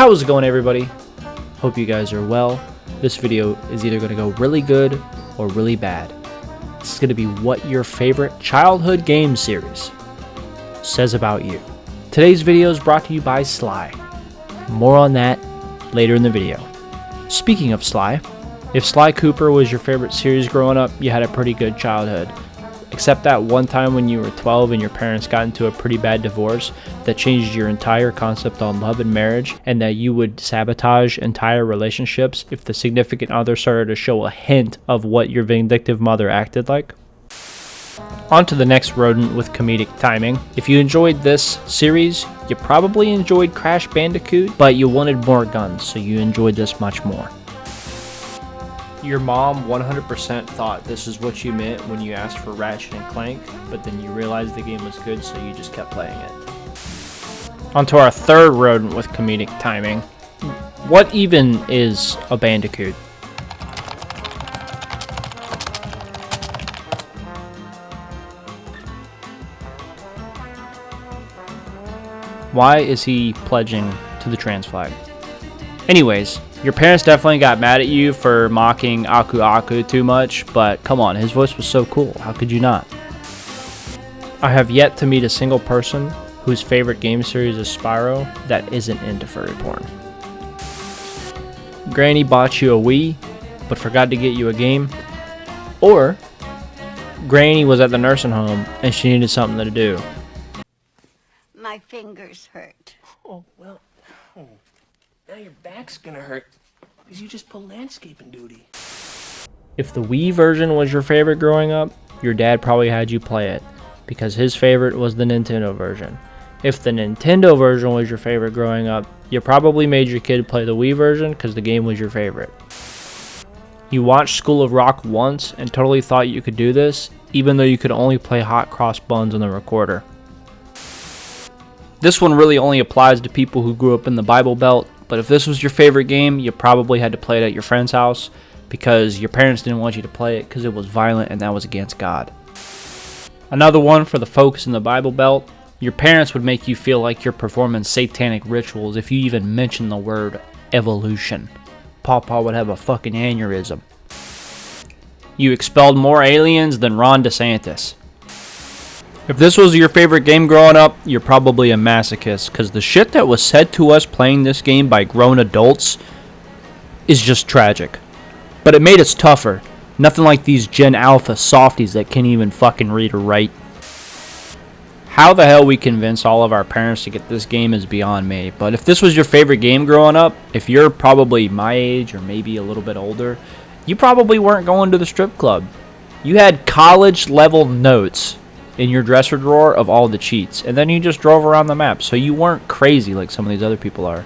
How's it going, everybody? Hope you guys are well. This video is either going to go really good or really bad. This is going to be what your favorite childhood game series says about you. Today's video is brought to you by Sly. More on that later in the video. Speaking of Sly, if Sly Cooper was your favorite series growing up, you had a pretty good childhood. Except that one time when you were 12 and your parents got into a pretty bad divorce that changed your entire concept on love and marriage, and that you would sabotage entire relationships if the significant other started to show a hint of what your vindictive mother acted like. On to the next rodent with comedic timing. If you enjoyed this series, you probably enjoyed Crash Bandicoot, but you wanted more guns, so you enjoyed this much more. Your mom 100% thought this is what you meant when you asked for Ratchet and Clank, but then you realized the game was good, so you just kept playing it. On to our third rodent with comedic timing. What even is a Bandicoot? Why is he pledging to the trans flag? Anyways, your parents definitely got mad at you for mocking Aku Aku too much, but come on, his voice was so cool. How could you not? I have yet to meet a single person whose favorite game series is Spyro that isn't into furry porn. Granny bought you a Wii, but forgot to get you a game. Or, Granny was at the nursing home and she needed something to do. My fingers hurt. Oh, well, now your back's gonna hurt because you just pulled landscaping duty. If the Wii version was your favorite growing up, your dad probably had you play it because his favorite was the Nintendo version. If the Nintendo version was your favorite growing up, you probably made your kid play the Wii version because the game was your favorite. You watched School of Rock once and totally thought you could do this, even though you could only play Hot Cross Buns on the recorder. This one really only applies to people who grew up in the Bible Belt, but if this was your favorite game, you probably had to play it at your friend's house because your parents didn't want you to play it because it was violent and that was against God. Another one for the folks in the Bible Belt, your parents would make you feel like you're performing satanic rituals if you even mention the word evolution. Pawpaw would have a fucking aneurysm. You expelled more aliens than Ron DeSantis. If this was your favorite game growing up, you're probably a masochist, because the shit that was said to us playing this game by grown adults is just tragic. But it made us tougher. Nothing like these Gen Alpha softies that can't even fucking read or write. How the hell we convince all of our parents to get this game is beyond me. But if this was your favorite game growing up, if you're probably my age or maybe a little bit older, you probably weren't going to the strip club. You had college level notes in your dresser drawer of all the cheats, and then you just drove around the map, so you weren't crazy like some of these other people are.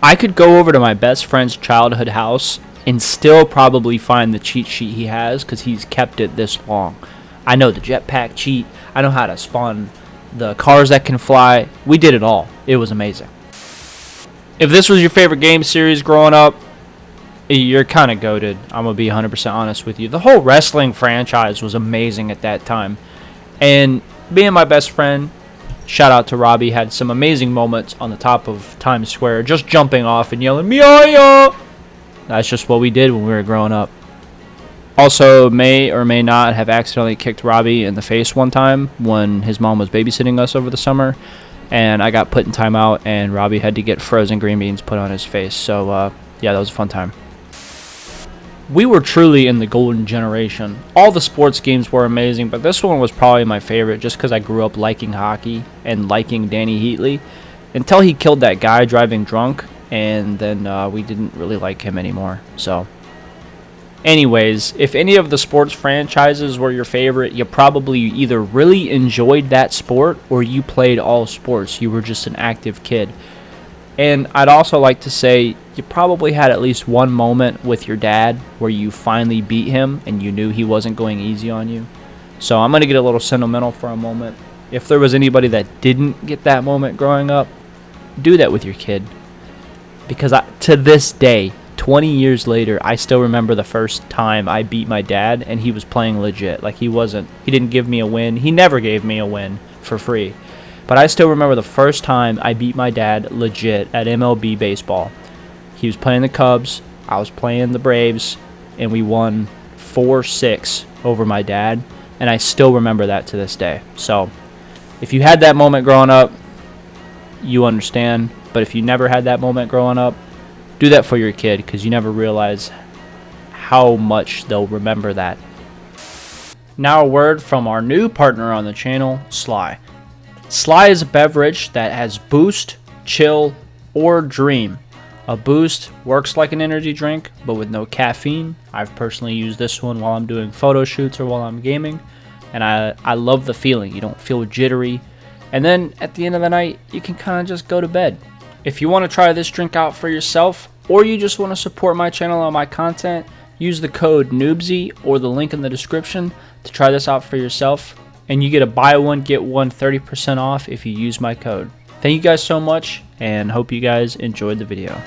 I could go over to my best friend's childhood house and still probably find the cheat sheet he has because he's kept it this long. I know the jetpack cheat, I know how to spawn the cars that can fly. We did it all. It was amazing. If this was your favorite game series growing up, you're kind of goated. I'm gonna be 100% honest with you. The whole wrestling franchise was amazing at that time. And me and my best friend, shout out to Robbie, had some amazing moments on the top of Times Square, just jumping off and yelling, "Mia!" That's just what we did when we were growing up. Also, may or may not have accidentally kicked Robbie in the face one time when his mom was babysitting us over the summer. And I got put in timeout, and Robbie had to get frozen green beans put on his face. So, yeah, that was a fun time. We were truly in the golden generation. All the sports games were amazing, but this one was probably my favorite just because I grew up liking hockey and liking Danny Heatley until he killed that guy driving drunk, and then we didn't really like him anymore. So, anyways, if any of the sports franchises were your favorite, you probably either really enjoyed that sport or you played all sports. You were just an active kid. And I'd also like to say you probably had at least one moment with your dad where you finally beat him and you knew he wasn't going easy on you. So I'm going to get a little sentimental for a moment. If there was anybody that didn't get that moment growing up, do that with your kid. Because to this day, 20 years later, I still remember the first time I beat my dad and he was playing legit. Like he didn't give me a win. He never gave me a win for free. But I still remember the first time I beat my dad legit at MLB baseball. He was playing the Cubs, I was playing the Braves, and we won 4-6 over my dad, and I still remember that to this day. So if you had that moment growing up, you understand. But if you never had that moment growing up, do that for your kid, because you never realize how much they'll remember that. Now a word from our new partner on the channel, Sly. Sly is a beverage that has Boost, Chill, or Dream. A Boost works like an energy drink, but with no caffeine. I've personally used this one while I'm doing photo shoots or while I'm gaming, and I love the feeling. You don't feel jittery, and then at the end of the night, you can kind of just go to bed. If you want to try this drink out for yourself, or you just want to support my channel and my content, use the code NOOBSY or the link in the description to try this out for yourself, and you get a buy one get one 30% off if you use my code. Thank you guys so much, and hope you guys enjoyed the video.